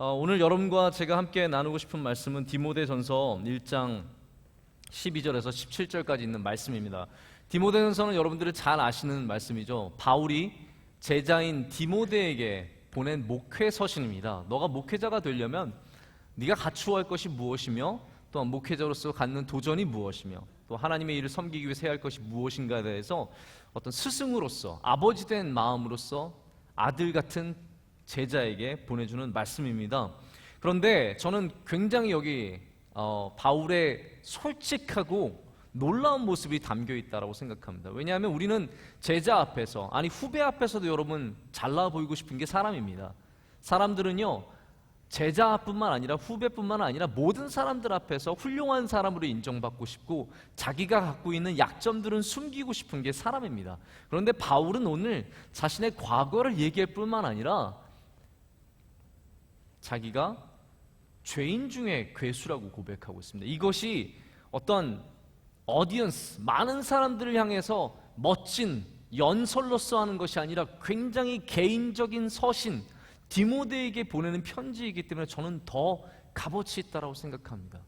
오늘 여러분과 제가 함께 나누고 싶은 말씀은 디모데전서 1장 12절에서 17절까지 있는 말씀입니다. 디모데전서는 여러분들이 잘 아시는 말씀이죠. 바울이 제자인 디모데에게 보낸 목회 서신입니다. 너가 목회자가 되려면 네가 갖추어야 할 것이 무엇이며, 또한 목회자로서 갖는 도전이 무엇이며, 또 하나님의 일을 섬기기 위해서 해야 할 것이 무엇인가에 대해서 어떤 스승으로서, 아버지 된 마음으로서 아들 같은 제자에게 보내주는 말씀입니다. 그런데 저는 굉장히 여기 바울의 솔직하고 놀라운 모습이 담겨 있다고 생각합니다. 왜냐하면 우리는 제자 앞에서, 아니 후배 앞에서도 여러분 잘나 보이고 싶은 게 사람입니다. 사람들은요, 제자뿐만 아니라 후배뿐만 아니라 모든 사람들 앞에서 훌륭한 사람으로 인정받고 싶고 자기가 갖고 있는 약점들은 숨기고 싶은 게 사람입니다. 그런데 바울은 오늘 자신의 과거를 얘기할 뿐만 아니라 자기가 죄인 중에 괴수라고 고백하고 있습니다. 이것이 어떤 어디언스, 많은 사람들을 향해서 멋진 연설로서 하는 것이 아니라 굉장히 개인적인 서신, 디모데에게 보내는 편지이기 때문에 저는 더 값어치 있다고 생각합니다.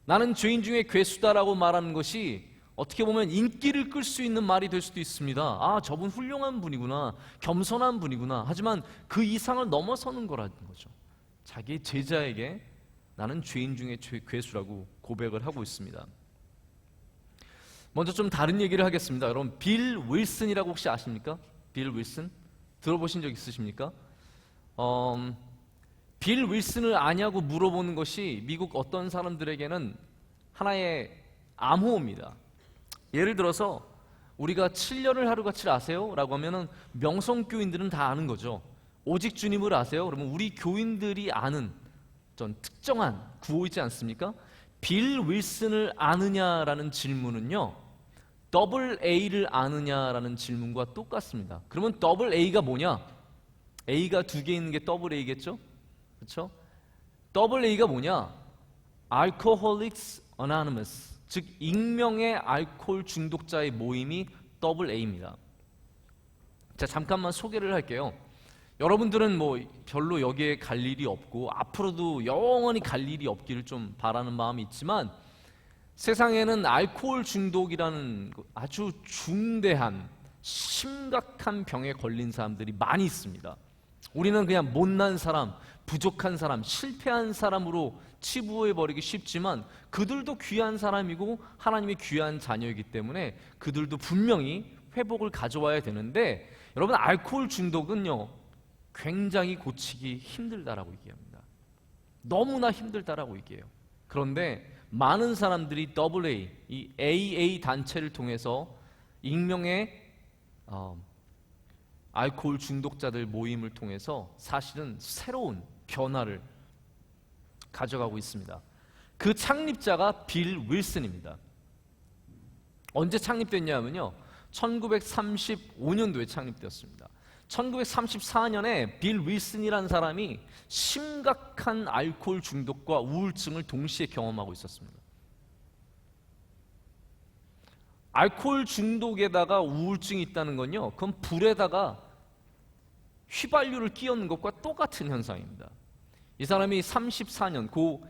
나는 죄인 중에 괴수다라고 말하는 것이 어떻게 보면 인기를 끌 수 있는 말이 될 수도 있습니다. 아, 저분 훌륭한 분이구나, 겸손한 분이구나. 하지만 그 이상을 넘어서는 거라는 거죠. 자기의 제자에게 나는 죄인 중에 괴수라고 고백을 하고 있습니다. 먼저 좀 다른 얘기를 하겠습니다. 여러분, 빌 윌슨이라고 혹시 아십니까? 빌 윌슨? 들어보신 적 있으십니까? 빌 윌슨을 아냐고 물어보는 것이 미국 어떤 사람들에게는 하나의 암호입니다. 예를 들어서 우리가 7년을 하루같이 아세요? 라고 하면은 명성교인들은 다 아는 거죠. 오직 주님을 아세요? 그러면 우리 교인들이 아는 전 특정한 구호 있지 않습니까? 빌 윌슨을 아느냐라는 질문은요, 더블 A를 아느냐라는 질문과 똑같습니다. 그러면 더블 A가 뭐냐? A가 두 개 있는 게 더블 A겠죠? 그렇죠? 더블 A가 뭐냐? Alcoholics Anonymous, 즉 익명의 알코올 중독자의 모임이 더블 A입니다. 자, 잠깐만 소개를 할게요. 여러분들은 뭐 별로 여기에 갈 일이 없고 앞으로도 영원히 갈 일이 없기를 좀 바라는 마음이 있지만, 세상에는 알코올 중독이라는 아주 중대한 심각한 병에 걸린 사람들이 많이 있습니다. 우리는 그냥 못난 사람, 부족한 사람, 실패한 사람으로 치부해버리기 쉽지만 그들도 귀한 사람이고 하나님의 귀한 자녀이기 때문에 그들도 분명히 회복을 가져와야 되는데, 여러분, 알코올 중독은요 굉장히 고치기 힘들다라고 얘기합니다. 너무나 힘들다라고 얘기해요. 그런데 많은 사람들이 AA, 이 AA 단체를 통해서 익명의 알코올 중독자들 모임을 통해서 사실은 새로운 변화를 가져가고 있습니다. 그 창립자가 빌 윌슨입니다. 언제 창립됐냐면요, 1935년도에 창립되었습니다. 1934년에 빌 윌슨이라는 사람이 심각한 알코올 중독과 우울증을 동시에 경험하고 있었습니다. 알코올 중독에다가 우울증이 있다는 건요, 그건 불에다가 휘발유를 끼얹는 것과 똑같은 현상입니다. 이 사람이 1934년 그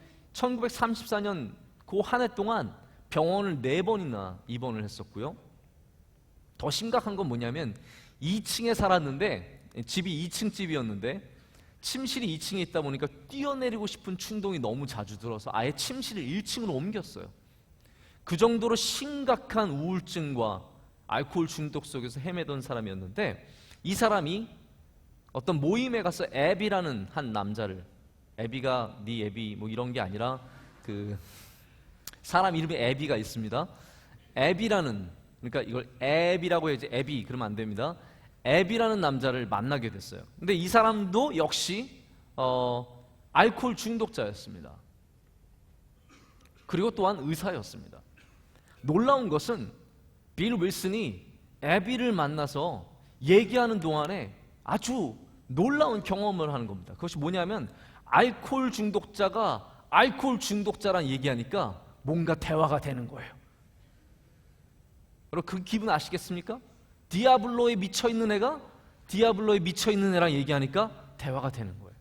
한 해 동안 병원을 4번이나 입원을 했었고요. 더 심각한 건 뭐냐면 2층에 살았는데, 집이 2층 집이었는데 침실이 2층에 있다 보니까 뛰어내리고 싶은 충동이 너무 자주 들어서 아예 침실을 1층으로 옮겼어요. 그 정도로 심각한 우울증과 알코올 중독 속에서 헤매던 사람이었는데, 이 사람이 어떤 모임에 가서 애비라는 한 남자를, 애비가 네 애비 뭐 이런 게 아니라 그 사람 이름에 애비가 있습니다. 애비라는, 그러니까 이걸 애비라고 해야지 애비 그러면 안 됩니다. 애비라는 남자를 만나게 됐어요. 근데 이 사람도 역시 알코올 중독자였습니다. 그리고 또한 의사였습니다. 놀라운 것은 빌 윌슨이 애비를 만나서 얘기하는 동안에 아주 놀라운 경험을 하는 겁니다. 그것이 뭐냐면, 알코올 중독자가 알코올 중독자란 얘기하니까 뭔가 대화가 되는 거예요. 여러분, 그 기분 아시겠습니까? 디아블로에 미쳐있는 애가 디아블로에 미쳐있는 애랑 얘기하니까 대화가 되는 거예요.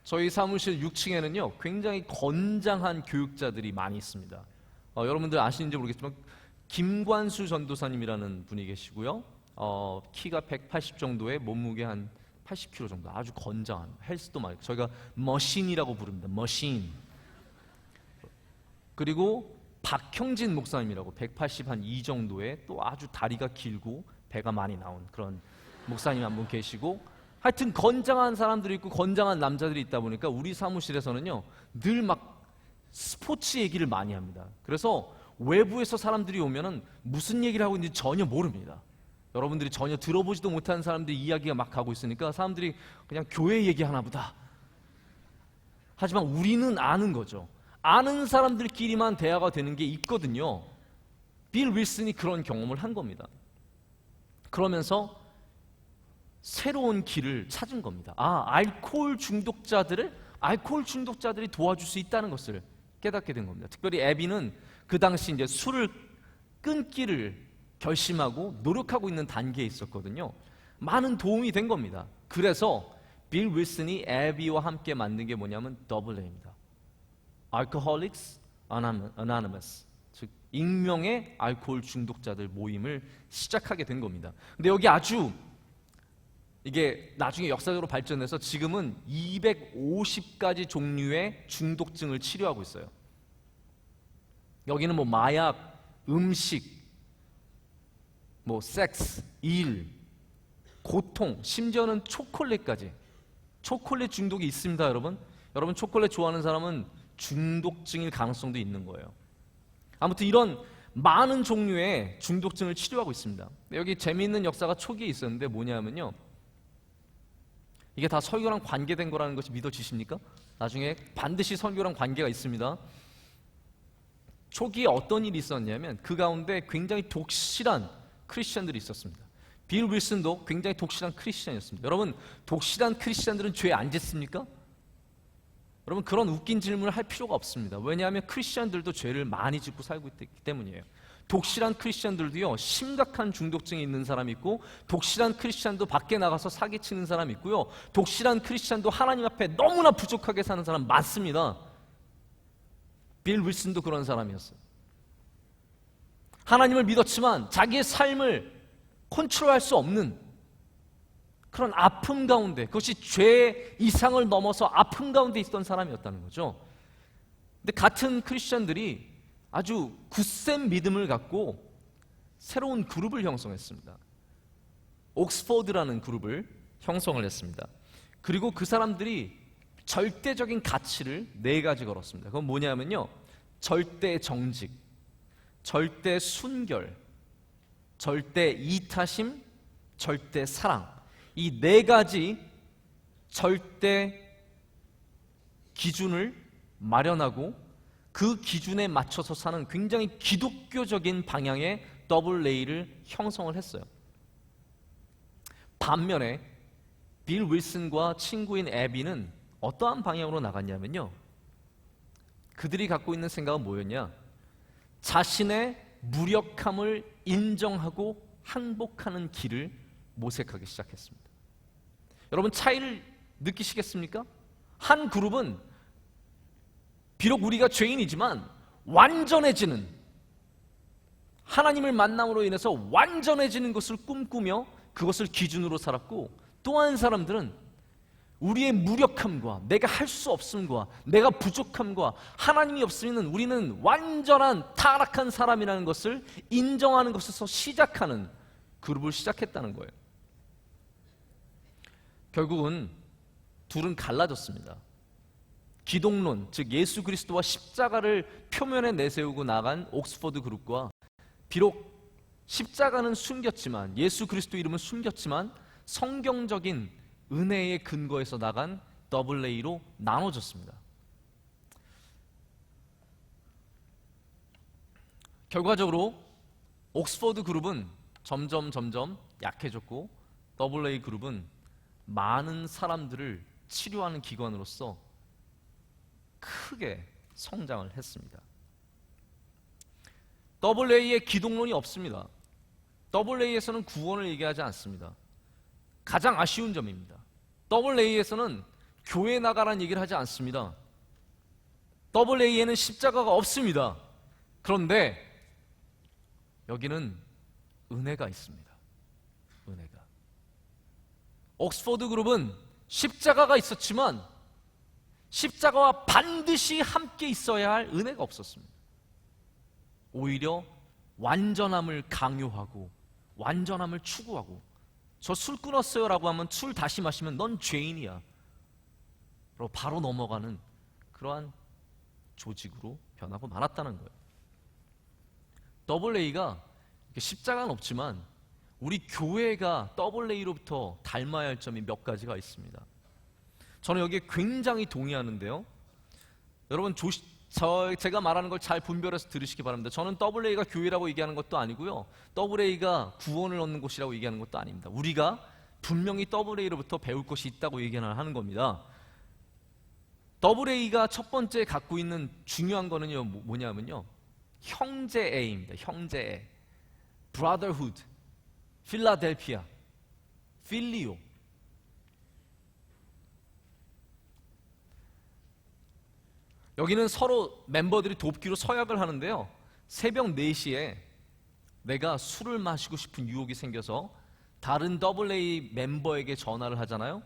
저희 사무실 6층에는요 굉장히 건장한 교육자들이 많이 있습니다. 여러분들 아시는지 모르겠지만 김관수 전도사님이라는 분이 계시고요. 키가 180 정도에 몸무게 한 80kg 정도, 아주 건장한, 헬스도 많이, 저희가 머신이라고 부릅니다. 머신. 그리고 박형진 목사님이라고 182 정도에 또 아주 다리가 길고 배가 많이 나온 그런 목사님 한 분 계시고, 하여튼 건장한 사람들이 있고 건장한 남자들이 있다 보니까 우리 사무실에서는요 늘 막 스포츠 얘기를 많이 합니다. 그래서 외부에서 사람들이 오면은 무슨 얘기를 하고 있는지 전혀 모릅니다. 여러분들이 전혀 들어보지도 못한 사람들이 이야기가 막 가고 있으니까 사람들이 그냥 교회 얘기하나 보다. 하지만 우리는 아는 거죠. 아는 사람들끼리만 대화가 되는 게 있거든요. 빌 윌슨이 그런 경험을 한 겁니다. 그러면서 새로운 길을 찾은 겁니다. 알코올 중독자들이 도와줄 수 있다는 것을 깨닫게 된 겁니다. 특별히 애비는 그 당시 이제 술을 끊기를 결심하고 노력하고 있는 단계에 있었거든요. 많은 도움이 된 겁니다. 그래서 빌 윌슨이 애비와 함께 만든 게 뭐냐면 AA입니다. Alcoholics Anonymous, 즉 익명의 알코올 중독자들 모임을 시작하게 된 겁니다. 근데 여기 아주 이게 나중에 역사적으로 발전해서 지금은 250가지 종류의 중독증을 치료하고 있어요. 여기는 뭐 마약, 음식, 뭐 섹스, 일, 고통, 심지어는 초콜릿까지. 초콜릿 중독이 있습니다, 여러분. 여러분 초콜릿 좋아하는 사람은 중독증일 가능성도 있는 거예요. 아무튼 이런 많은 종류의 중독증을 치료하고 있습니다. 여기 재미있는 역사가 초기에 있었는데 뭐냐면요, 이게 다 설교랑 관계된 거라는 것이 믿어지십니까? 나중에 반드시 설교랑 관계가 있습니다. 초기에 어떤 일이 있었냐면 그 가운데 굉장히 독실한 크리스천들이 있었습니다. 빌 윌슨도 굉장히 독실한 크리스천이었습니다. 여러분, 독실한 크리스천들은 죄 안 짓습니까? 여러분, 그런 웃긴 질문을 할 필요가 없습니다. 왜냐하면 크리스천들도 죄를 많이 짓고 살고 있기 때문이에요. 독실한 크리스천들도요 심각한 중독증이 있는 사람이 있고, 독실한 크리스천도 밖에 나가서 사기치는 사람이 있고요, 독실한 크리스천도 하나님 앞에 너무나 부족하게 사는 사람 많습니다. 빌 윌슨도 그런 사람이었어요. 하나님을 믿었지만 자기의 삶을 컨트롤할 수 없는 그런 아픔 가운데, 그것이 죄 이상을 넘어서 아픔 가운데 있던 사람이었다는 거죠. 근데 같은 크리스천들이 아주 굳센 믿음을 갖고 새로운 그룹을 형성했습니다. 옥스포드라는 그룹을 형성을 했습니다. 그리고 그 사람들이 절대적인 가치를 4가지 걸었습니다. 그건 뭐냐면요, 절대 정직, 절대 순결, 절대 이타심, 절대 사랑. 이 4가지 절대 기준을 마련하고 그 기준에 맞춰서 사는 굉장히 기독교적인 방향의 AA를 형성을 했어요. 반면에 빌 윌슨과 친구인 애비는 어떠한 방향으로 나갔냐면요, 그들이 갖고 있는 생각은 뭐였냐, 자신의 무력함을 인정하고 항복하는 길을 모색하기 시작했습니다. 여러분, 차이를 느끼시겠습니까? 한 그룹은 비록 우리가 죄인이지만 완전해지는, 하나님을 만남으로 인해서 완전해지는 것을 꿈꾸며 그것을 기준으로 살았고, 또 한 사람들은 우리의 무력함과 내가 할 수 없음과 내가 부족함과 하나님이 없으면 우리는 완전한 타락한 사람이라는 것을 인정하는 것에서 시작하는 그룹을 시작했다는 거예요. 결국은 둘은 갈라졌습니다. 기독론, 즉 예수 그리스도와 십자가를 표면에 내세우고 나간 옥스포드 그룹과, 비록 십자가는 숨겼지만, 예수 그리스도 이름은 숨겼지만 성경적인 은혜의 근거에서 나간 AA로 나눠졌습니다. 결과적으로 옥스포드 그룹은 점점 약해졌고, AA 그룹은 많은 사람들을 치료하는 기관으로서 크게 성장을 했습니다. AA의 기독론이 없습니다. AA에서는 구원을 얘기하지 않습니다. 가장 아쉬운 점입니다. AA에서는 교회 나가라는 얘기를 하지 않습니다. AA에는 십자가가 없습니다. 그런데 여기는 은혜가 있습니다. 은혜가. 옥스포드 그룹은 십자가가 있었지만 십자가와 반드시 함께 있어야 할 은혜가 없었습니다. 오히려 완전함을 강요하고 완전함을 추구하고, 저 술 끊었어요 라고 하면 술 다시 마시면 넌 죄인이야 그리고 바로 넘어가는 그러한 조직으로 변하고 말았다는 거예요. AA가 십자가는 없지만 우리 교회가 AA로부터 닮아야 할 점이 몇 가지가 있습니다. 저는 여기에 굉장히 동의하는데요. 여러분 제가 말하는 걸 잘 분별해서 들으시기 바랍니다. 저는 AA가 교회라고 얘기하는 것도 아니고요, AA가 구원을 얻는 곳이라고 얘기하는 것도 아닙니다. 우리가 분명히 AA로부터 배울 것이 있다고 얘기하는 겁니다. AA가 첫 번째 갖고 있는 중요한 거는요, 뭐냐면요, 형제애입니다. 형제애, brotherhood, 필라델피아, 필리오. 여기는 서로 멤버들이 돕기로 서약을 하는데요, 새벽 4시에 내가 술을 마시고 싶은 유혹이 생겨서 다른 AA 멤버에게 전화를 하잖아요.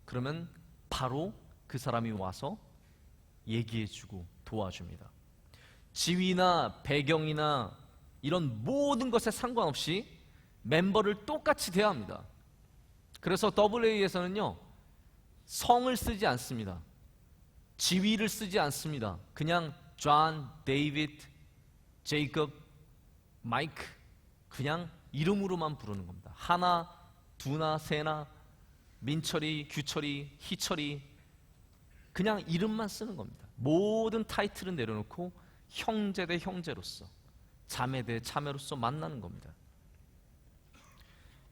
그러면 바로 그 사람이 와서 얘기해주고 도와줍니다. 지위나 배경이나 이런 모든 것에 상관없이 멤버를 똑같이 대합니다. 그래서 AA에서는요, 성을 쓰지 않습니다. 지위를 쓰지 않습니다. 그냥 존, 데이비드, 제이콥, 마이크, 그냥 이름으로만 부르는 겁니다. 하나, 두나, 세나, 민철이, 규철이, 희철이, 그냥 이름만 쓰는 겁니다. 모든 타이틀은 내려놓고 형제 대 형제로서, 자매 대 자매로서 만나는 겁니다.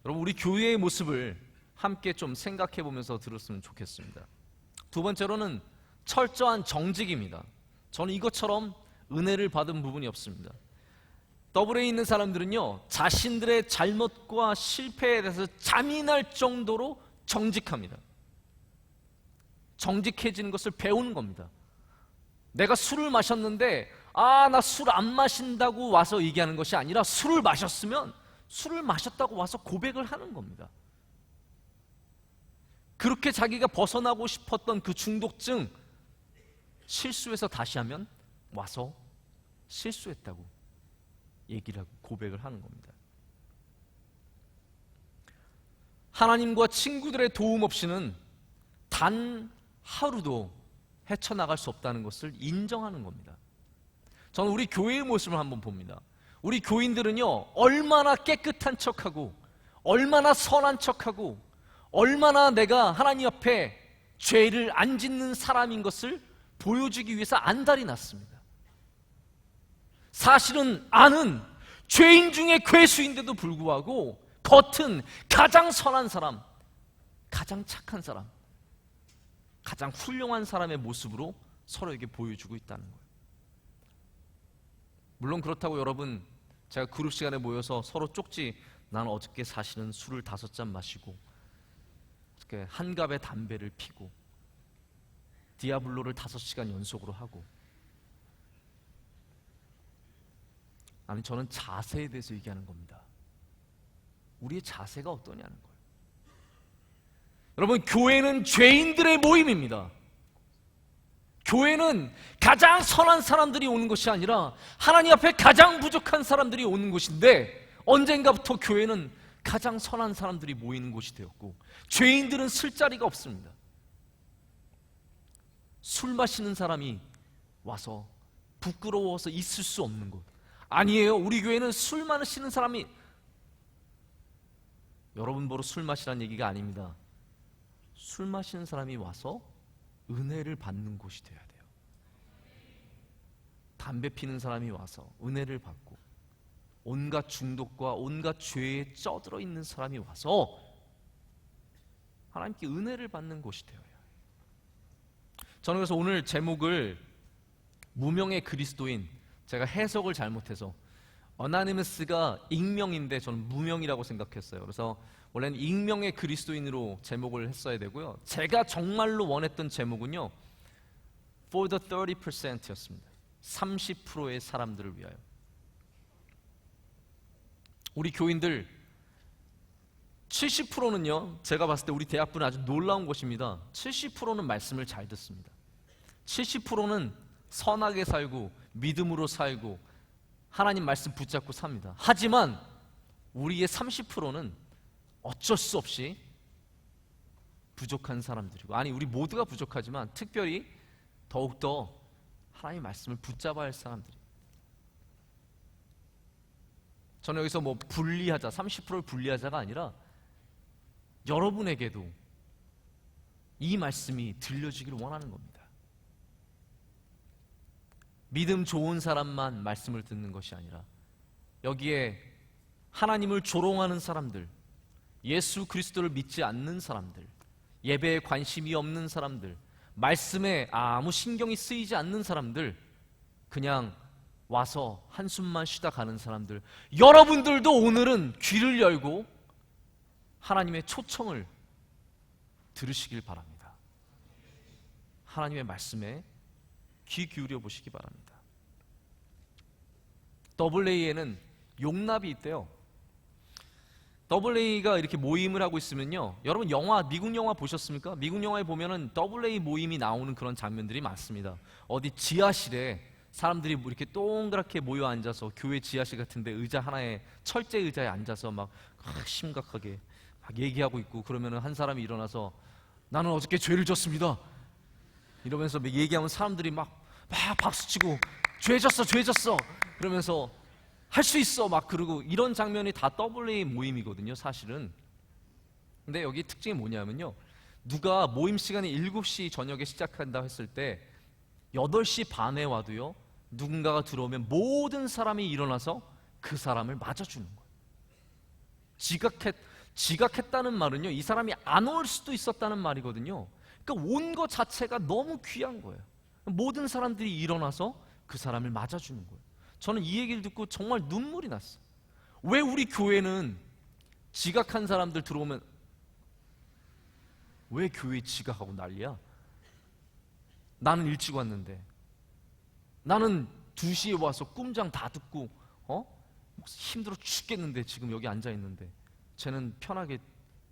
여러분, 우리 교회의 모습을 함께 좀 생각해 보면서 들었으면 좋겠습니다. 두 번째로는 철저한 정직입니다. 저는 이것처럼 은혜를 받은 부분이 없습니다. AA에 있는 사람들은요, 자신들의 잘못과 실패에 대해서 잠이 날 정도로 정직합니다. 정직해지는 것을 배우는 겁니다. 내가 술을 마셨는데 나 술 안 마신다고 와서 얘기하는 것이 아니라, 술을 마셨으면 술을 마셨다고 와서 고백을 하는 겁니다. 그렇게 자기가 벗어나고 싶었던 그 중독증, 실수해서 다시 하면 와서 실수했다고 얘기를 하고 고백을 하는 겁니다. 하나님과 친구들의 도움 없이는 단 하루도 헤쳐나갈 수 없다는 것을 인정하는 겁니다. 저는 우리 교회의 모습을 한번 봅니다. 우리 교인들은요, 얼마나 깨끗한 척하고, 얼마나 선한 척하고, 얼마나 내가 하나님 앞에 죄를 안 짓는 사람인 것을 보여주기 위해서 안달이 났습니다. 사실은 아는 죄인 중에 괴수인데도 불구하고 겉은 가장 선한 사람, 가장 착한 사람, 가장 훌륭한 사람의 모습으로 서로에게 보여주고 있다는 거예요. 물론 그렇다고 여러분, 제가 그룹 시간에 모여서 서로 쪽지, 나는 어저께 사실은 술을 5잔 마시고 어저께 한갑에 담배를 피고 디아블로를 5시간 연속으로 하고, 아니, 저는 자세에 대해서 얘기하는 겁니다. 우리의 자세가 어떠냐는 거예요. 여러분, 교회는 죄인들의 모임입니다. 교회는 가장 선한 사람들이 오는 것이 아니라 하나님 앞에 가장 부족한 사람들이 오는 곳인데, 언젠가부터 교회는 가장 선한 사람들이 모이는 곳이 되었고, 죄인들은 쓸 자리가 없습니다. 술 마시는 사람이 와서 부끄러워서 있을 수 없는 곳. 아니에요. 우리 교회는 술 마시는 사람이, 여러분 보러 술 마시라는 얘기가 아닙니다. 술 마시는 사람이 와서 은혜를 받는 곳이 되어야 돼요. 담배 피는 사람이 와서 은혜를 받고, 온갖 중독과 온갖 죄에 쩌들어 있는 사람이 와서 하나님께 은혜를 받는 곳이 되어야 해요. 저는 그래서 오늘 제목을 무명의 그리스도인, 제가 해석을 잘못해서 어나니머스가 익명인데 저는 무명이라고 생각했어요. 그래서 원래는 익명의 그리스도인으로 제목을 했어야 되고요. 제가 정말로 원했던 제목은요, For the 30%였습니다. 30%의 사람들을 위하여. 우리 교인들 70%는요, 제가 봤을 때 우리 대학부는 아주 놀라운 것입니다. 70%는 말씀을 잘 듣습니다. 70%는 선하게 살고 믿음으로 살고 하나님 말씀 붙잡고 삽니다. 하지만 우리의 30%는 어쩔 수 없이 부족한 사람들이고, 아니 우리 모두가 부족하지만 특별히 더욱더 하나님의 말씀을 붙잡아야 할 사람들이에요. 저는 여기서 뭐 분리하자, 30%를 분리하자가 아니라 여러분에게도 이 말씀이 들려지기를 원하는 겁니다. 믿음 좋은 사람만 말씀을 듣는 것이 아니라 여기에 하나님을 조롱하는 사람들, 예수 그리스도를 믿지 않는 사람들, 예배에 관심이 없는 사람들, 말씀에 아무 신경이 쓰이지 않는 사람들, 그냥 와서 한숨만 쉬다 가는 사람들, 여러분들도 오늘은 귀를 열고 하나님의 초청을 들으시길 바랍니다. 하나님의 말씀에 귀 기울여 보시기 바랍니다. AA에는 용납이 있대요. AA가 이렇게 모임을 하고 있으면요, 여러분 미국 영화 보셨습니까? 미국 영화에 보면은 AA 모임이 나오는 그런 장면들이 많습니다. 어디 지하실에 사람들이 이렇게 동그랗게 모여 앉아서, 교회 지하실 같은데 의자 하나에, 철제 의자에 앉아서 막 심각하게 막 얘기하고 있고, 그러면은 한 사람이 일어나서 나는 어저께 죄를 졌습니다 이러면서 얘기하면 사람들이 막 박수치고 죄 졌어 그러면서 할 수 있어 막 그러고, 이런 장면이 다 AA 모임이거든요 사실은. 근데 여기 특징이 뭐냐면요, 누가 모임 시간이 7시 저녁에 시작한다 했을 때 8시 반에 와도요, 누군가가 들어오면 모든 사람이 일어나서 그 사람을 맞아주는 거예요. 지각했다는 말은요, 이 사람이 안 올 수도 있었다는 말이거든요. 그러니까 온 것 자체가 너무 귀한 거예요. 모든 사람들이 일어나서 그 사람을 맞아주는 거예요. 저는 이 얘기를 듣고 정말 눈물이 났어요. 왜 우리 교회는 지각한 사람들 들어오면 왜 교회에 지각하고 난리야? 나는 일찍 왔는데, 나는 2시에 와서 꿈장 다 듣고 힘들어 죽겠는데 지금 여기 앉아있는데, 쟤는 편하게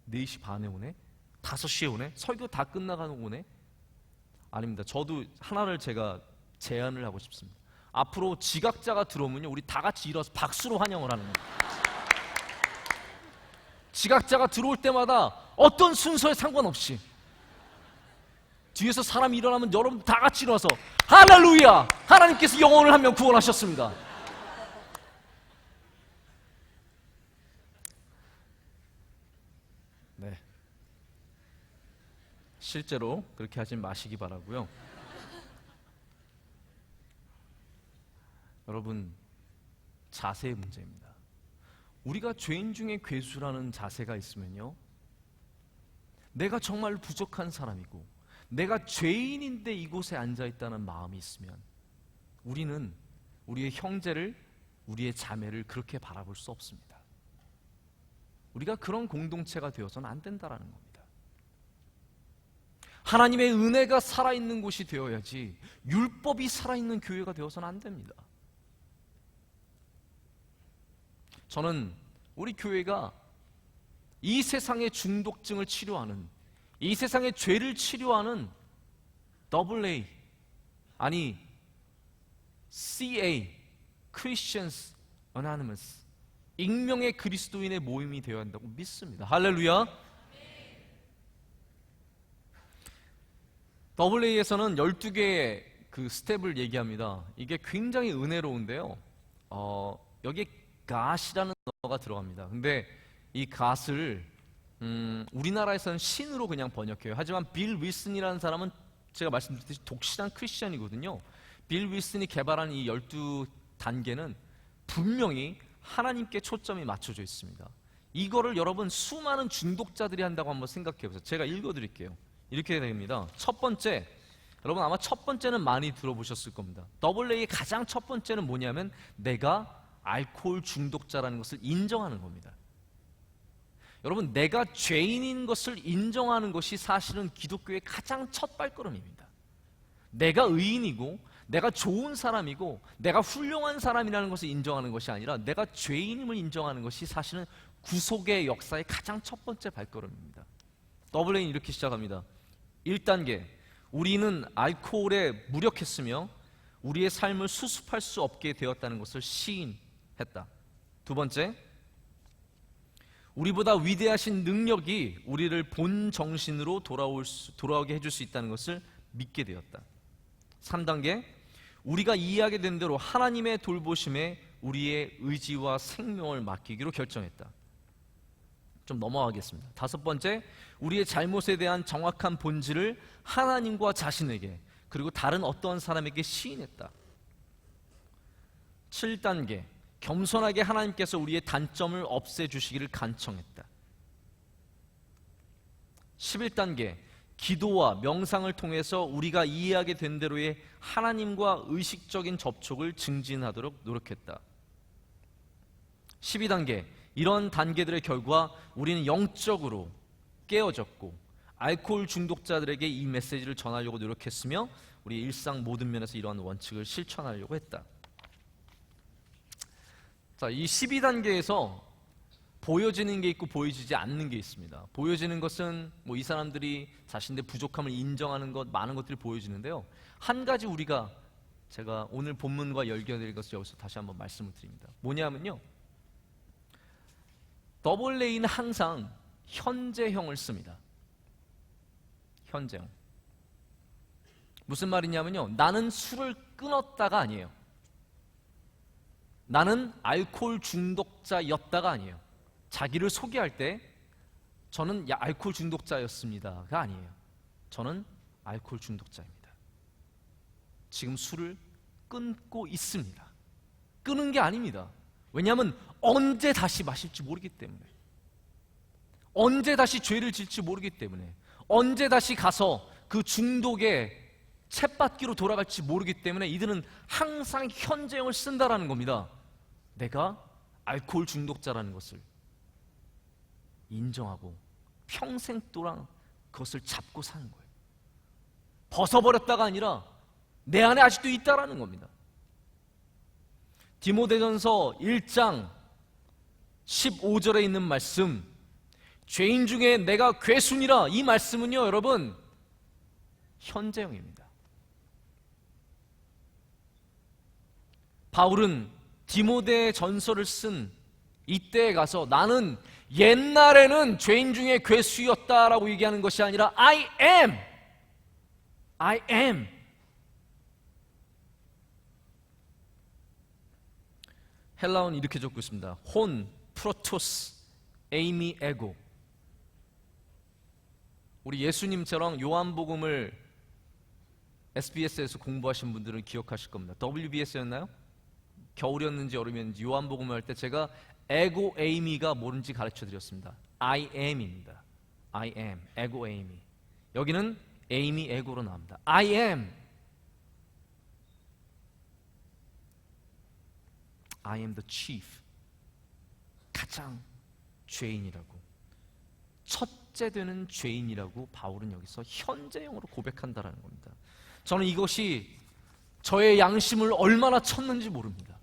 4시 반에 오네? 5시에 오네? 설교 다 끝나가는 오네? 아닙니다. 저도 하나를 제가 제안을 하고 싶습니다. 앞으로 지각자가 들어오면요, 우리 다 같이 일어서 박수로 환영을 하는 거예요. 지각자가 들어올 때마다 어떤 순서에 상관없이 뒤에서 사람이 일어나면 여러분 다 같이 일어나서 할렐루야! 하나님께서 영혼을 한 명 구원하셨습니다. 네, 실제로 그렇게 하지 마시기 바라고요. 여러분, 자세의 문제입니다. 우리가 죄인 중에 괴수라는 자세가 있으면요, 내가 정말 부족한 사람이고 내가 죄인인데 이곳에 앉아있다는 마음이 있으면 우리는 우리의 형제를, 우리의 자매를 그렇게 바라볼 수 없습니다. 우리가 그런 공동체가 되어서는 안 된다라는 겁니다. 하나님의 은혜가 살아있는 곳이 되어야지 율법이 살아있는 교회가 되어서는 안 됩니다. 저는 우리 교회가 이 세상의 중독증을 치료하는, 이 세상의 죄를 치료하는 AA, 아니 CA, Christians Anonymous, 익명의 그리스도인의 모임이 되어야 한다고 믿습니다. 할렐루야. AA에서는 12개의 그 스텝을 얘기합니다. 이게 굉장히 은혜로운데요, 여기에 갓이라는 단어가 들어갑니다. 근데 이 갓을 우리나라에서는 신으로 그냥 번역해요. 하지만 빌 윌슨이라는 사람은 제가 말씀드렸듯이 독실한 크리스천이거든요. 빌 윌슨이 개발한 이 12단계는 분명히 하나님께 초점이 맞춰져 있습니다. 이거를 여러분 수많은 중독자들이 한다고 한번 생각해 보세요. 제가 읽어드릴게요. 이렇게 됩니다. 첫 번째, 여러분 아마 첫 번째는 많이 들어보셨을 겁니다. AA의 가장 첫 번째는 뭐냐면 내가 알코올 중독자라는 것을 인정하는 겁니다. 여러분, 내가 죄인인 것을 인정하는 것이 사실은 기독교의 가장 첫 발걸음입니다. 내가 의인이고 내가 좋은 사람이고 내가 훌륭한 사람이라는 것을 인정하는 것이 아니라 내가 죄인임을 인정하는 것이 사실은 구속의 역사의 가장 첫 번째 발걸음입니다. 더블레인 이렇게 시작합니다. 1단계, 우리는 알코올에 무력했으며 우리의 삶을 수습할 수 없게 되었다는 것을 시인했다. 두 번째, 우리보다 위대하신 능력이 우리를 본 정신으로 돌아오게 해줄 수 있다는 것을 믿게 되었다. 3단계, 우리가 이해하게 된 대로 하나님의 돌보심에 우리의 의지와 생명을 맡기기로 결정했다. 좀 넘어가겠습니다. 다섯 번째, 우리의 잘못에 대한 정확한 본질을 하나님과 자신에게 그리고 다른 어떠한 사람에게 시인했다. 7단계, 겸손하게 하나님께서 우리의 단점을 없애주시기를 간청했다. 11단계, 기도와 명상을 통해서 우리가 이해하게 된 대로의 하나님과 의식적인 접촉을 증진하도록 노력했다. 12단계, 이런 단계들의 결과 우리는 영적으로 깨어졌고 알코올 중독자들에게 이 메시지를 전하려고 노력했으며 우리 일상 모든 면에서 이러한 원칙을 실천하려고 했다. 자, 이 12단계에서 보여지는 게 있고 보여지지 않는 게 있습니다. 보여지는 것은 뭐 이 사람들이 자신의 부족함을 인정하는 것, 많은 것들이 보여지는데요. 한 가지 제가 오늘 본문과 연결될 것을 여기서 다시 한번 말씀을 드립니다. 뭐냐면요, 더블레이는 항상 현재형을 씁니다. 현재형. 무슨 말이냐면요, 나는 술을 끊었다가 아니에요. 나는 알코올 중독자였다가 아니에요. 자기를 소개할 때 저는 알코올 중독자였습니다가 아니에요. 저는 알코올 중독자입니다. 지금 술을 끊고 있습니다. 끊은 게 아닙니다. 왜냐하면 언제 다시 마실지 모르기 때문에, 언제 다시 죄를 질지 모르기 때문에, 언제 다시 가서 그 중독의 쳇바퀴로 돌아갈지 모르기 때문에 이들은 항상 현재형을 쓴다라는 겁니다. 내가 알코올 중독자라는 것을 인정하고 평생 동안 그것을 잡고 사는 거예요. 벗어버렸다가 아니라 내 안에 아직도 있다라는 겁니다. 디모데전서 1장 15절에 있는 말씀, 죄인 중에 내가 괴순이라, 이 말씀은요 여러분 현재형입니다. 바울은 디모데 전서를 쓴 이때에 가서 나는 옛날에는 죄인 중에 괴수였다라고 얘기하는 것이 아니라 I am 헬라어는 이렇게 적고 있습니다. 혼, 프로토스, 에이미, 에고. 우리 예수님처럼 요한복음을 SBS에서 공부하신 분들은 기억하실 겁니다. WBS였나요? 겨울이었는지 여름이었는지 요한복음을 할 때 제가 에고 에이미가 뭔지 가르쳐 드렸습니다. I am입니다. I am, 에고 에이미. 여기는 에이미 에고로 나옵니다. I am the chief. 가장 죄인이라고, 첫째 되는 죄인이라고 바울은 여기서 현재형으로 고백한다라는 겁니다. 저는 이것이 저의 양심을 얼마나 쳤는지 모릅니다.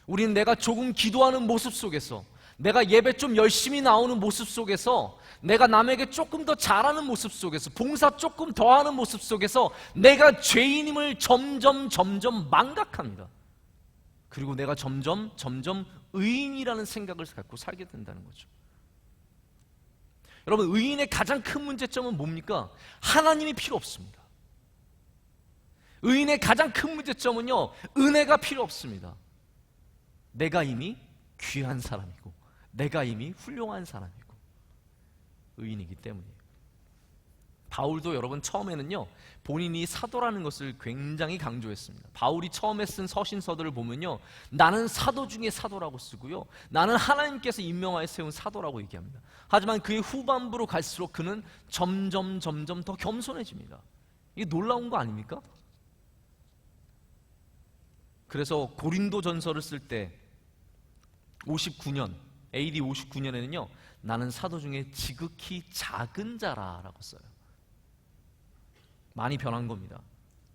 우리는 내가 조금 기도하는 모습 속에서, 내가 예배 좀 열심히 나오는 모습 속에서, 내가 남에게 조금 더 잘하는 모습 속에서, 봉사 조금 더 하는 모습 속에서 내가 죄인임을 점점 망각합니다. 그리고 내가 점점 의인이라는 생각을 갖고 살게 된다는 거죠. 여러분, 의인의 가장 큰 문제점은 뭡니까? 하나님이 필요 없습니다. 의인의 가장 큰 문제점은요, 은혜가 필요 없습니다. 내가 이미 귀한 사람이고 내가 이미 훌륭한 사람이고 의인이기 때문이에요. 바울도 여러분 처음에는요 본인이 사도라는 것을 굉장히 강조했습니다. 바울이 처음에 쓴 서신서들을 보면요, 나는 사도 중에 사도라고 쓰고요, 나는 하나님께서 임명하여 세운 사도라고 얘기합니다. 하지만 그의 후반부로 갈수록 그는 점점 더 겸손해집니다. 이게 놀라운 거 아닙니까? 그래서 고린도전서를 쓸 때 59년 AD 59년에는요 나는 사도 중에 지극히 작은 자라라고 써요. 많이 변한 겁니다.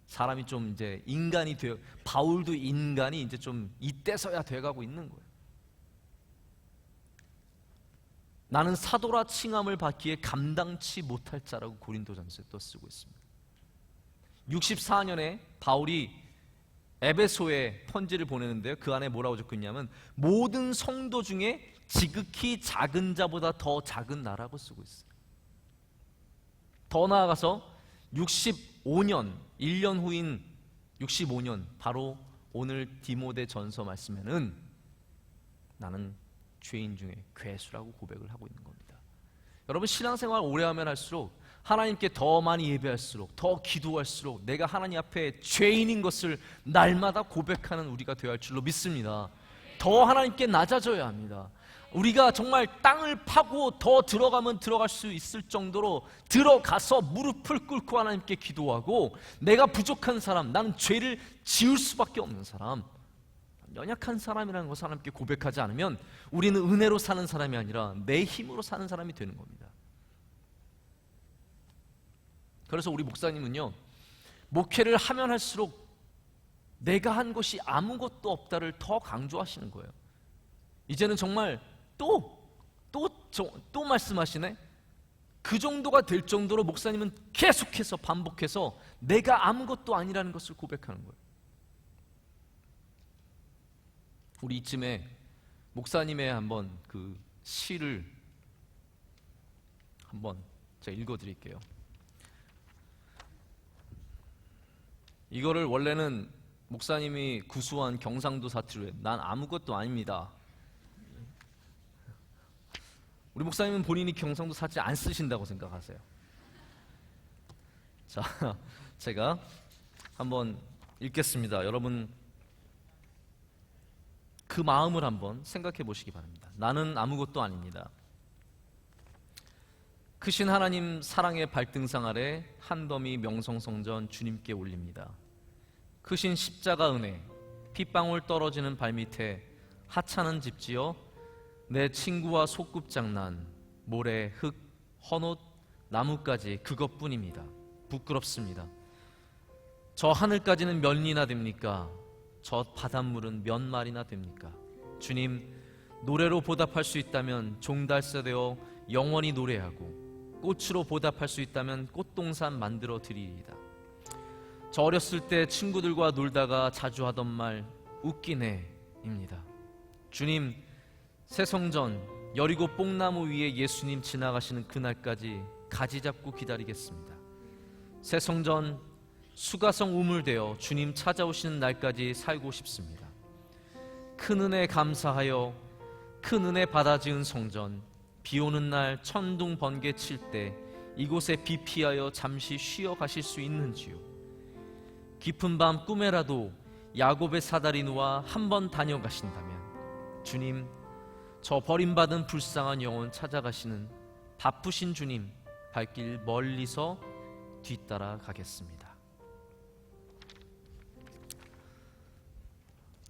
사람이 좀 이제 인간이 되어, 바울도 인간이 이제 좀 이때서야 돼가고 있는 거예요. 나는 사도라 칭함을 받기에 감당치 못할 자라고 고린도전서에 또 쓰고 있습니다. 64년에 바울이 에베소에 편지를 보내는데요, 그 안에 뭐라고 적혀 있냐면 모든 성도 중에 지극히 작은 자보다 더 작은 나라고 쓰고 있어요. 더 나아가서 65년 1년 후인 65년 바로 오늘 디모데 전서 말씀에는 나는 죄인 중에 괴수라고 고백을 하고 있는 겁니다. 여러분, 신앙생활 오래 하면 할수록 하나님께 더 많이 예배할수록, 더 기도할수록 내가 하나님 앞에 죄인인 것을 날마다 고백하는 우리가 되어야 할 줄로 믿습니다. 더 하나님께 낮아져야 합니다. 우리가 정말 땅을 파고 더 들어가면 들어갈 수 있을 정도로 들어가서 무릎을 꿇고 하나님께 기도하고, 내가 부족한 사람, 나는 죄를 지을 수밖에 없는 사람, 연약한 사람이라는 것을 하나님께 고백하지 않으면 우리는 은혜로 사는 사람이 아니라 내 힘으로 사는 사람이 되는 겁니다. 그래서 우리 목사님은요, 목회를 하면 할수록 내가 한 것이 아무것도 없다를 더 강조하시는 거예요. 이제는 정말 또 말씀하시네. 그 정도가 될 정도로 목사님은 계속해서 반복해서 내가 아무것도 아니라는 것을 고백하는 거예요. 우리 이쯤에 목사님의 한번 그 시를 한번 제가 읽어드릴게요. 이거를 원래는 목사님이 구수한 경상도 사투리로 난 아무것도 아닙니다. 우리 목사님은 본인이 경상도 사투리 안 쓰신다고 생각하세요. 자, 제가 한번 읽겠습니다. 여러분 그 마음을 한번 생각해 보시기 바랍니다. 나는 아무것도 아닙니다. 크신 하나님 사랑의 발등상 아래 한 더미 명성성전 주님께 올립니다. 크신 십자가 은혜, 핏방울 떨어지는 발밑에 하찮은 집 지어 내 친구와 소꿉장난, 모래, 흙, 헌옷, 나무까지 그것뿐입니다. 부끄럽습니다. 저 하늘까지는 몇 리나 됩니까? 저 바닷물은 몇 마리나 됩니까? 주님, 노래로 보답할 수 있다면 종달새되어 영원히 노래하고, 꽃으로 보답할 수 있다면 꽃동산 만들어 드리리이다. 저 어렸을 때 친구들과 놀다가 자주 하던 말 웃기네입니다. 주님, 새성전 여리고 뽕나무 위에 예수님 지나가시는 그날까지 가지 잡고 기다리겠습니다. 새성전 수가성 우물되어 주님 찾아오시는 날까지 살고 싶습니다. 큰 은혜 감사하여 큰 은혜 받아 지은 성전, 비 오는 날 천둥 번개 칠 때 이곳에 비 피하여 잠시 쉬어 가실 수 있는지요. 깊은 밤 꿈에라도 야곱의 사다리 놓아 한번 다녀가신다면 주님, 저 버림받은 불쌍한 영혼 찾아가시는 바쁘신 주님 발길 멀리서 뒤따라 가겠습니다.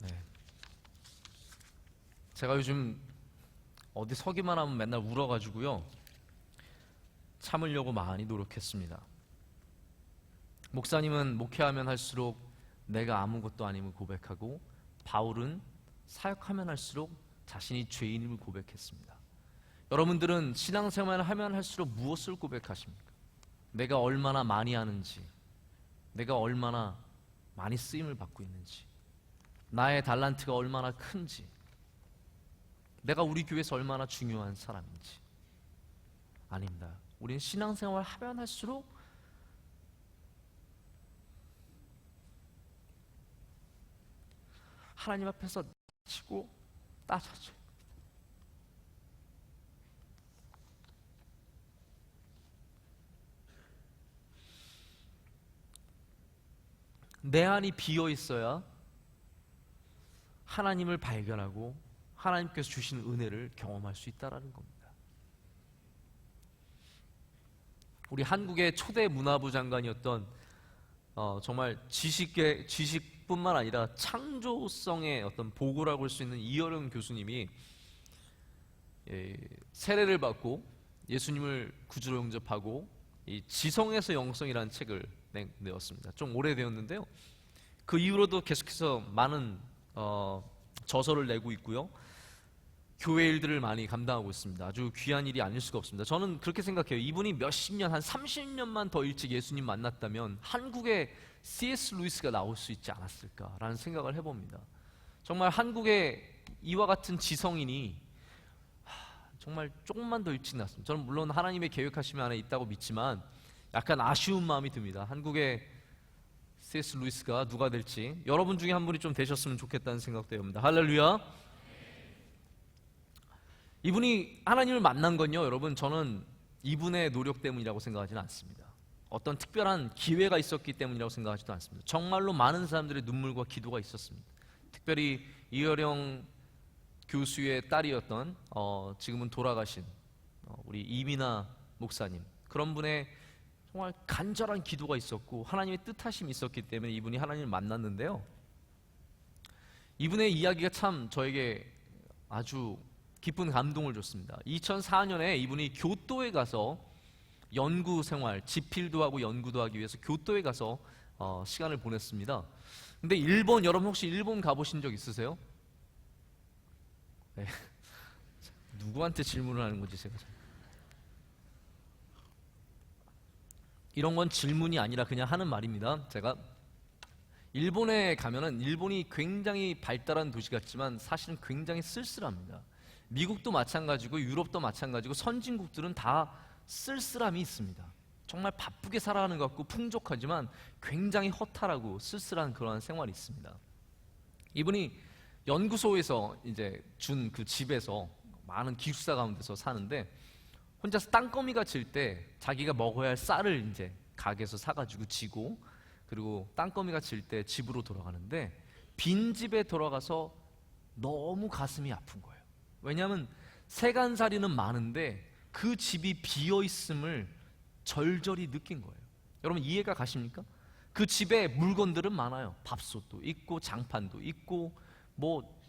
네. 제가 요즘 어디 서기만 하면 맨날 울어가지고요, 참으려고 많이 노력했습니다. 목사님은 목회하면 할수록 내가 아무것도 아님을 고백하고, 바울은 사역하면 할수록 자신이 죄인임을 고백했습니다. 여러분들은 신앙생활을 하면 할수록 무엇을 고백하십니까? 내가 얼마나 많이 하는지, 내가 얼마나 많이 쓰임을 받고 있는지, 나의 달란트가 얼마나 큰지, 내가 우리 교회에서 얼마나 중요한 사람인지. 아닙니다. 우리는 신앙생활을 하면 할수록 하나님 앞에서 치고 따져줘요. 내 안이 비어 있어야 하나님을 발견하고 하나님께서 주시는 은혜를 경험할 수 있다는 겁니다. 우리 한국의 초대 문화부 장관이었던 정말 지식 교육뿐만 아니라 창조성의 어떤 보고라고 할 수 있는 이어령 교수님이 세례를 받고 예수님을 구주로 영접하고 이 지성에서 영성이라는 책을 내었습니다. 좀 오래되었는데요. 그 이후로도 계속해서 많은 저서를 내고 있고요. 교회 일들을 많이 감당하고 있습니다. 아주 귀한 일이 아닐 수가 없습니다. 저는 그렇게 생각해요. 이분이 몇십 년, 한 30년만 더 일찍 예수님 만났다면 한국에 C.S. 루이스가 나올 수 있지 않았을까라는 생각을 해봅니다. 정말 한국에 이와 같은 지성인이 정말 조금만 더 일찍 났습니다. 저는 물론 하나님의 계획하심 안에 있다고 믿지만 약간 아쉬운 마음이 듭니다. 한국에 C.S. 루이스가 누가 될지 여러분 중에 한 분이 좀 되셨으면 좋겠다는 생각도 해봅니다. 할렐루야. 이분이 하나님을 만난 건요, 여러분, 저는 이분의 노력 때문이라고 생각하지는 않습니다. 어떤 특별한 기회가 있었기 때문이라고 생각하지도 않습니다. 정말로 많은 사람들의 눈물과 기도가 있었습니다. 특별히 이어령 교수의 딸이었던 지금은 돌아가신 우리 이민아 목사님, 그런 분의 정말 간절한 기도가 있었고 하나님의 뜻하심이 있었기 때문에 이분이 하나님을 만났는데요. 이분의 이야기가 참 저에게 아주 깊은 감동을 줬습니다. 2004년에 이분이 교토에 가서 연구 생활, 집필도 하고 연구도 하기 위해서 교토에 가서 시간을 보냈습니다. 근데 일본, 여러분 혹시 일본 가보신 적 있으세요? 네. 누구한테 질문을 하는 건지 제가 이런 건 질문이 아니라 그냥 하는 말입니다. 제가 일본에 가면은 일본이 굉장히 발달한 도시 같지만 사실은 굉장히 쓸쓸합니다. 미국도 마찬가지고 유럽도 마찬가지고 선진국들은 다 쓸쓸함이 있습니다. 정말 바쁘게 살아가는 것 같고 풍족하지만 굉장히 허탈하고 쓸쓸한 그러한 생활이 있습니다. 이분이 연구소에서 이제 준 그 집에서 많은 기숙사 가운데서 사는데 혼자서 땅거미가 질 때 자기가 먹어야 할 쌀을 이제 가게에서 사가지고 지고, 그리고 땅거미가 질 때 집으로 돌아가는데 빈 집에 돌아가서 너무 가슴이 아픈 거예요. 왜냐하면 세간살이는 많은데 그 집이 비어있음을 절절히 느낀 거예요. 여러분 이해가 가십니까? 그 집에 물건들은 많아요. 밥솥도 있고 장판도 있고 뭐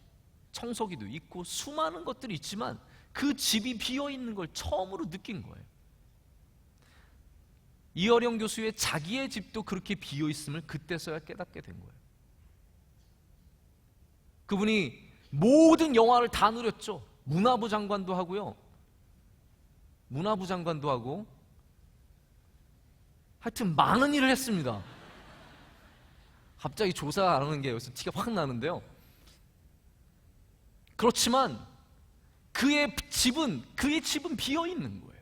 청소기도 있고 수많은 것들이 있지만 그 집이 비어있는 걸 처음으로 느낀 거예요. 이어령 교수의 자기의 집도 그렇게 비어있음을 그때서야 깨닫게 된 거예요. 그분이 모든 영화를 다 누렸죠. 문화부 장관도 하고요. 문화부 장관도 하고 하여튼 많은 일을 했습니다. 갑자기 조사 안 하는 게 여기서 티가 확 나는데요. 그렇지만 그의 집은 비어 있는 거예요.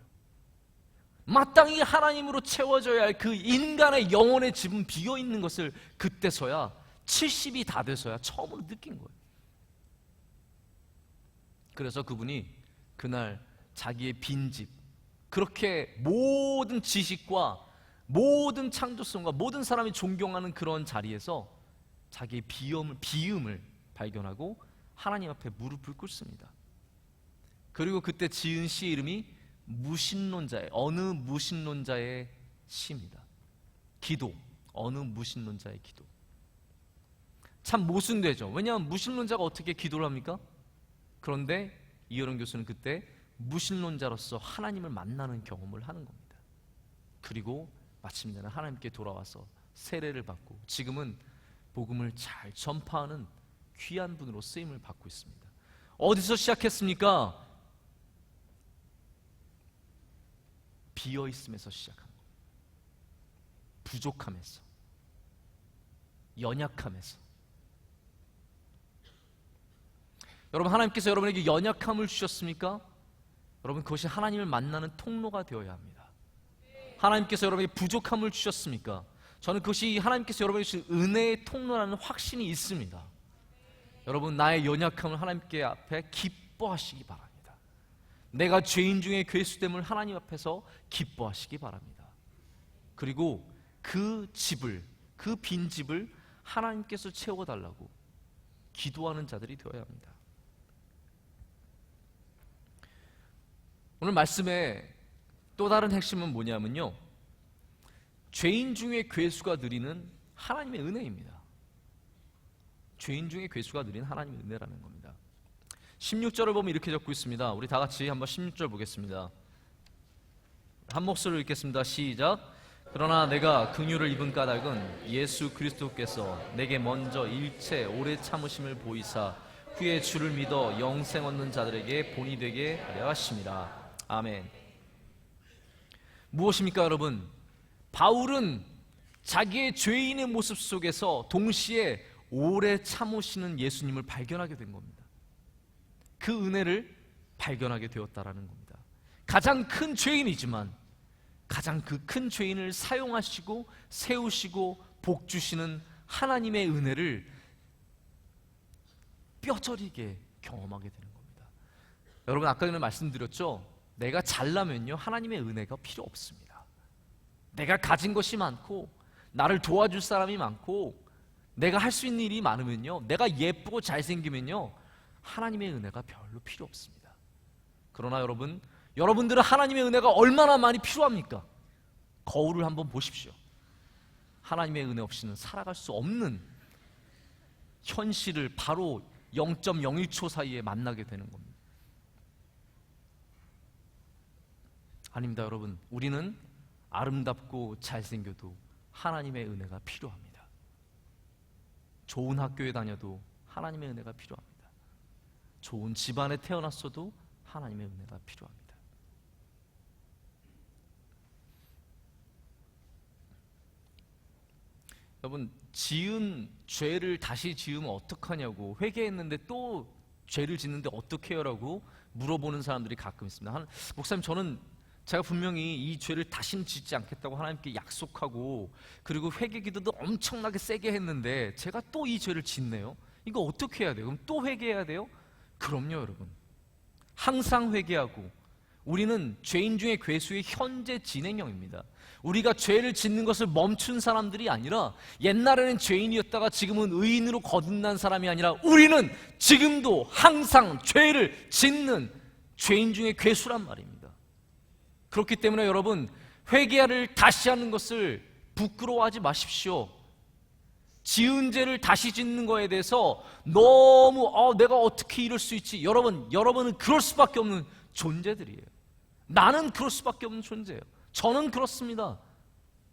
마땅히 하나님으로 채워져야 할 그 인간의 영혼의 집은 비어 있는 것을 그때서야 70이 다 돼서야 처음으로 느낀 거예요. 그래서 그분이 그날 자기의 빈집, 그렇게 모든 지식과 모든 창조성과 모든 사람이 존경하는 그런 자리에서 자기의 비음을 발견하고 하나님 앞에 무릎을 꿇습니다. 그리고 그때 지은 시 이름이 무신론자의, 어느 무신론자의 시입니다. 기도, 어느 무신론자의 기도. 참 모순되죠. 왜냐하면 무신론자가 어떻게 기도를 합니까? 그런데 이어령 교수는 그때 무신론자로서 하나님을 만나는 경험을 하는 겁니다. 그리고 마침내는 하나님께 돌아와서 세례를 받고 지금은 복음을 잘 전파하는 귀한 분으로 쓰임을 받고 있습니다. 어디서 시작했습니까? 비어있음에서 시작한 겁니다. 부족함에서, 연약함에서. 여러분, 하나님께서 여러분에게 연약함을 주셨습니까? 여러분, 그것이 하나님을 만나는 통로가 되어야 합니다. 하나님께서 여러분에게 부족함을 주셨습니까? 저는 그것이 하나님께서 여러분에게 주신 은혜의 통로라는 확신이 있습니다. 여러분, 나의 연약함을 하나님께 앞에 기뻐하시기 바랍니다. 내가 죄인 중에 괴수됨을 하나님 앞에서 기뻐하시기 바랍니다. 그리고 그 집을, 그 빈집을 하나님께서 채워달라고 기도하는 자들이 되어야 합니다. 오늘 말씀의 또 다른 핵심은 뭐냐면요, 죄인 중에 괴수가 누리는 하나님의 은혜입니다. 죄인 중에 괴수가 누린 하나님의 은혜라는 겁니다. 16절을 보면 이렇게 적고 있습니다. 우리 다 같이 한번 16절 보겠습니다. 한 목소리로 읽겠습니다. 시작. 그러나 내가 긍휼을 입은 까닭은 예수 그리스도께서 내게 먼저 일체 오래 참으심을 보이사 후에 주를 믿어 영생 얻는 자들에게 본이 되게 하려 하심이라. 아멘. 무엇입니까 여러분? 바울은 자기의 죄인의 모습 속에서 동시에 오래 참으시는 예수님을 발견하게 된 겁니다. 그 은혜를 발견하게 되었다라는 겁니다. 가장 큰 죄인이지만 가장 그 큰 죄인을 사용하시고 세우시고 복 주시는 하나님의 은혜를 뼈저리게 경험하게 되는 겁니다. 여러분 아까 전에 말씀드렸죠? 내가 잘나면요 하나님의 은혜가 필요 없습니다. 내가 가진 것이 많고 나를 도와줄 사람이 많고 내가 할 수 있는 일이 많으면요, 내가 예쁘고 잘생기면요 하나님의 은혜가 별로 필요 없습니다. 그러나 여러분들은 하나님의 은혜가 얼마나 많이 필요합니까? 거울을 한번 보십시오. 하나님의 은혜 없이는 살아갈 수 없는 현실을 바로 0.01초 사이에 만나게 되는 겁니다. 아닙니다 여러분. 우리는 아름답고 잘생겨도 하나님의 은혜가 필요합니다. 좋은 학교에 다녀도 하나님의 은혜가 필요합니다. 좋은 집안에 태어났어도 하나님의 은혜가 필요합니다. 여러분 지은 죄를 다시 지으면 어떡하냐고, 회개했는데 또 죄를 짓는데 어떻게 해요? 라고 물어보는 사람들이 가끔 있습니다. 목사님 제가 분명히 이 죄를 다시는 짓지 않겠다고 하나님께 약속하고 그리고 회개 기도도 엄청나게 세게 했는데 제가 또 이 죄를 짓네요. 이거 어떻게 해야 돼요? 그럼 또 회개해야 돼요? 그럼요 여러분. 항상 회개하고 우리는 죄인 중에 괴수의 현재 진행형입니다. 우리가 죄를 짓는 것을 멈춘 사람들이 아니라 옛날에는 죄인이었다가 지금은 의인으로 거듭난 사람이 아니라 우리는 지금도 항상 죄를 짓는 죄인 중에 괴수란 말입니다. 그렇기 때문에 여러분 회개를 다시 하는 것을 부끄러워하지 마십시오. 지은 죄를 다시 짓는 거에 대해서 너무 내가 어떻게 이럴 수 있지? 여러분은 그럴 수밖에 없는 존재들이에요. 나는 그럴 수밖에 없는 존재예요. 저는 그렇습니다.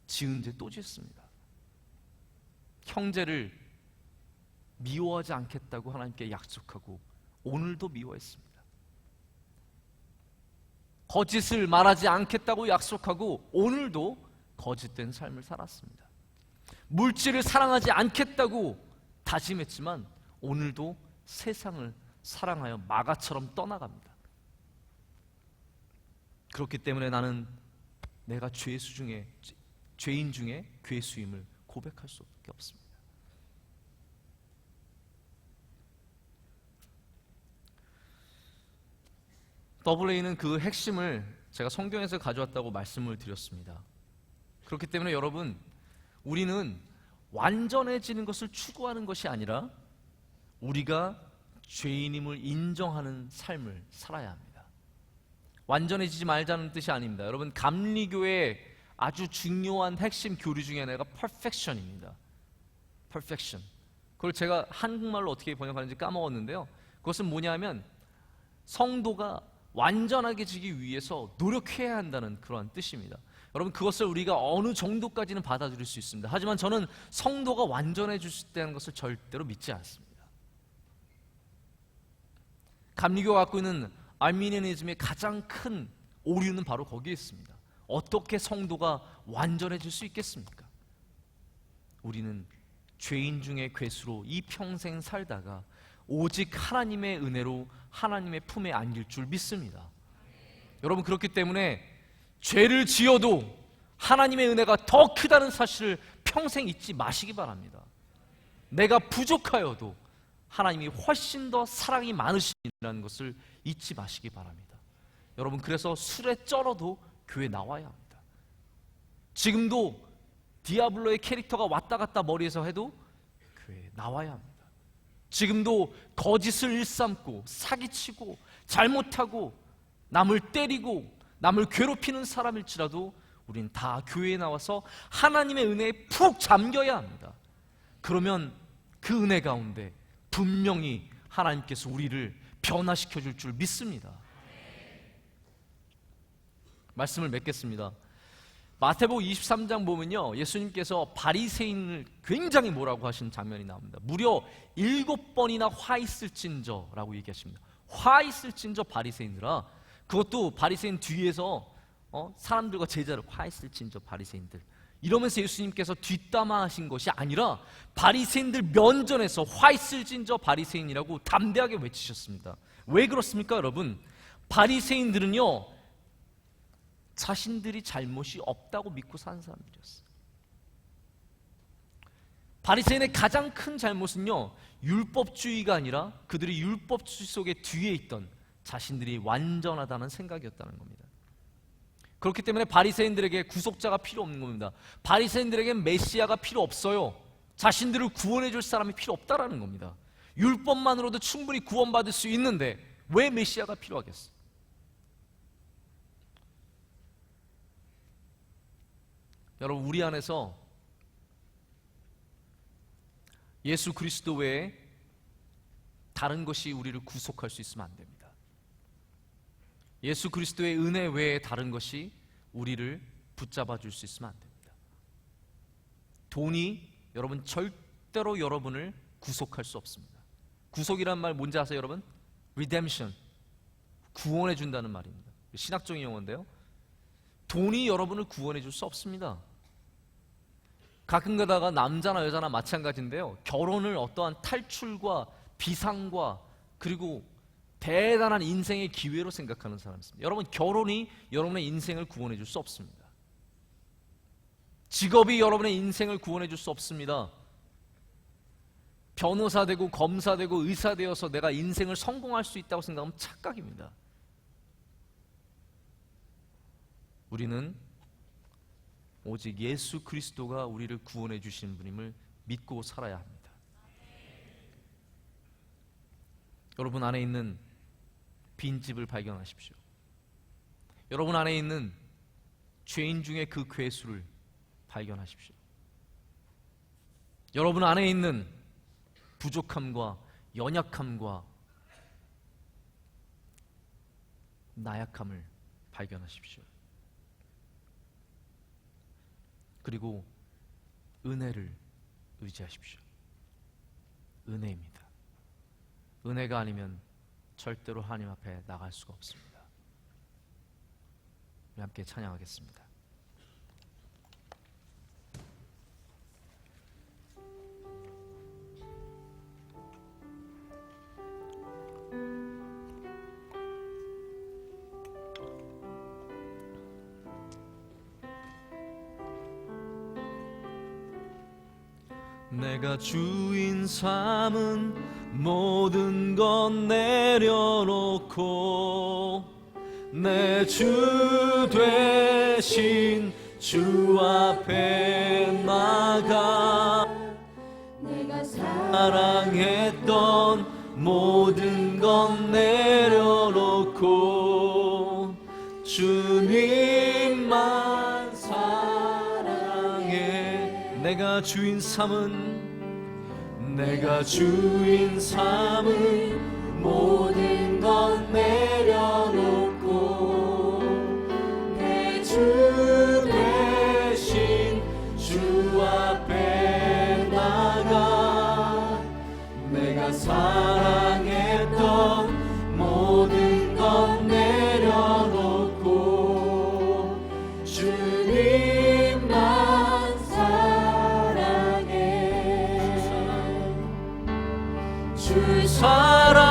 지은 죄 또 짓습니다. 형제를 미워하지 않겠다고 하나님께 약속하고 오늘도 미워했습니다. 거짓을 말하지 않겠다고 약속하고 오늘도 거짓된 삶을 살았습니다. 물질을 사랑하지 않겠다고 다짐했지만 오늘도 세상을 사랑하여 마가처럼 떠나갑니다. 그렇기 때문에 나는 내가 죄인 중에 괴수임을 고백할 수밖에 없습니다. WA는 그 핵심을 제가 성경에서 가져왔다고 말씀을 드렸습니다. 그렇기 때문에 여러분, 우리는 완전해지는 것을 추구하는 것이 아니라 우리가 죄인임을 인정하는 삶을 살아야 합니다. 완전해지지 말자는 뜻이 아닙니다. 여러분, 감리교의 아주 중요한 핵심 교리 중에 하나가 perfection입니다. perfection. 그걸 제가 한국말로 어떻게 번역하는지 까먹었는데요. 그것은 뭐냐면 성도가 완전하게지기 위해서 노력해야 한다는 그러한 뜻입니다. 여러분, 그것을 우리가 어느 정도까지는 받아들일 수 있습니다. 하지만 저는 성도가 완전해질 수 있다는 것을 절대로 믿지 않습니다. 감리교가 갖고 있는 알미니아니즘의 가장 큰 오류는 바로 거기에 있습니다. 어떻게 성도가 완전해질 수 있겠습니까? 우리는 죄인 중에 괴수로 이 평생 살다가 오직 하나님의 은혜로 하나님의 품에 안길 줄 믿습니다. 여러분, 그렇기 때문에 죄를 지어도 하나님의 은혜가 더 크다는 사실을 평생 잊지 마시기 바랍니다. 내가 부족하여도 하나님이 훨씬 더 사랑이 많으시다는 것을 잊지 마시기 바랍니다. 여러분, 그래서 술에 쩔어도 교회 나와야 합니다. 지금도 디아블로의 캐릭터가 왔다 갔다 머리에서 해도 교회에 나와야 합니다. 지금도 거짓을 일삼고 사기치고 잘못하고 남을 때리고 남을 괴롭히는 사람일지라도 우린 다 교회에 나와서 하나님의 은혜에 푹 잠겨야 합니다. 그러면 그 은혜 가운데 분명히 하나님께서 우리를 변화시켜 줄 줄 믿습니다. 말씀을 맺겠습니다. 마태복음 23장 보면요, 예수님께서 바리새인을 굉장히 뭐라고 하신 장면이 나옵니다. 무려 7번이나 화 있을진저 라고 얘기하십니다. 화 있을진저 바리새인들아. 그것도 바리새인 뒤에서 사람들과 제자를, 화 있을진저 바리새인들 이러면서 예수님께서 뒷담화하신 것이 아니라 바리새인들 면전에서 화 있을진저 바리새인이라고 담대하게 외치셨습니다. 왜 그렇습니까, 여러분? 바리새인들은요, 자신들이 잘못이 없다고 믿고 사는 사람들이었어요. 바리새인의 가장 큰 잘못은요, 율법주의가 아니라 그들이 율법주의 속에 뒤에 있던 자신들이 완전하다는 생각이었다는 겁니다. 그렇기 때문에 바리새인들에게 구속자가 필요 없는 겁니다. 바리새인들에겐 메시아가 필요 없어요. 자신들을 구원해 줄 사람이 필요 없다라는 겁니다. 율법만으로도 충분히 구원받을 수 있는데 왜 메시아가 필요하겠어요? 여러분, 우리 안에서 예수 그리스도 외에 다른 것이 우리를 구속할 수 있으면 안 됩니다. 예수 그리스도의 은혜 외에 다른 것이 우리를 붙잡아 줄 수 있으면 안 됩니다. 돈이 여러분 절대로 여러분을 구속할 수 없습니다. 구속이란 말 뭔지 아세요, 여러분? redemption, 구원해 준다는 말입니다. 신학적인 용어인데요, 돈이 여러분을 구원해 줄 수 없습니다. 가끔 가다가 남자나 여자나 마찬가지인데요, 결혼을 어떠한 탈출과 비상과 그리고 대단한 인생의 기회로 생각하는 사람이 있습니다. 여러분, 결혼이 여러분의 인생을 구원해 줄 수 없습니다. 직업이 여러분의 인생을 구원해 줄 수 없습니다. 변호사 되고 검사 되고 의사 되어서 내가 인생을 성공할 수 있다고 생각하면 착각입니다. 우리는 오직 예수 그리스도가 우리를 구원해 주시는 분임을 믿고 살아야 합니다. 여러분 안에 있는 빈집을 발견하십시오. 여러분 안에 있는 죄인 중에 그 괴수를 발견하십시오. 여러분 안에 있는 부족함과 연약함과 나약함을 발견하십시오. 그리고 은혜를 의지하십시오. 은혜입니다. 은혜가 아니면 절대로 하나님 앞에 나갈 수가 없습니다. 우리 함께 찬양하겠습니다. 내가 주인 삼은 모든 것 내려놓고 내 주 되신 주 앞에 나가 내가 사랑했던 모든 것 내려놓고 주님만 사랑해. 내가 주인 삼은 모든 것 내려놓고 내 주 대신 주 앞에 나가 내가 사랑했던 모든 것 내려놓고 주님만 주 사랑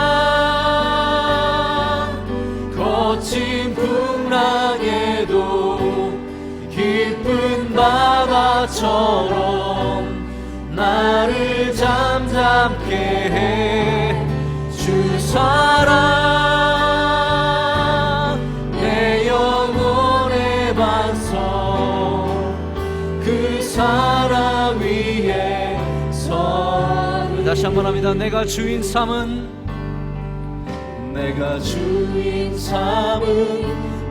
거친 풍랑에도 깊은 바다처럼 나를 잠잠케 해. 주 사랑 내 영혼의 반석 그 사랑 위에 서. 다시 한번 합니다. 내가 주인 삼은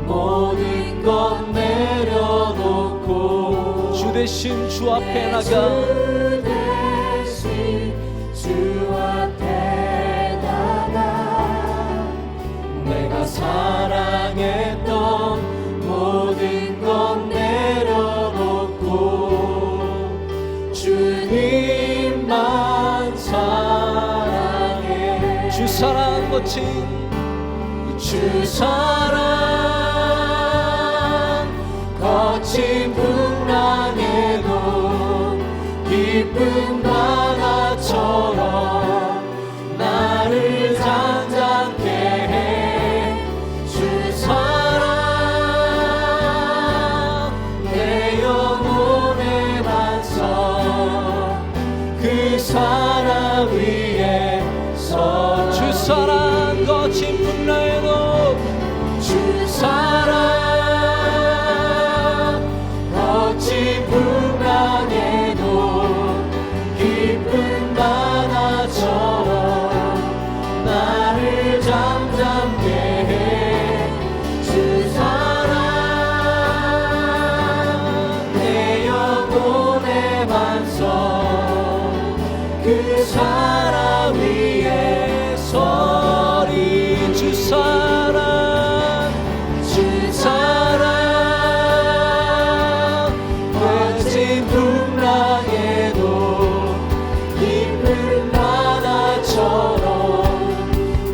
모든 것 내려놓고 주 대신 주 앞에 나가 주 대신 주 앞에 사랑했던 모든 것 내려놓고 주님만 사랑해. 주 사랑 거친 주 사랑 거친 풍랑에도 깊은 바다처럼 나를 잔잔케 해. 주 사랑 내 영혼의 반석 그 사랑 위에 서. 주 사랑 거친 풍랑에도 주 사랑 거친 풍랑에도 깊은 바다처럼 나를 잠잠게 해. 주 사랑 내 영혼의 반석 그 사랑 위에 서리. 주 사랑 주 사랑 거친 풍랑에도 깊은 바다처럼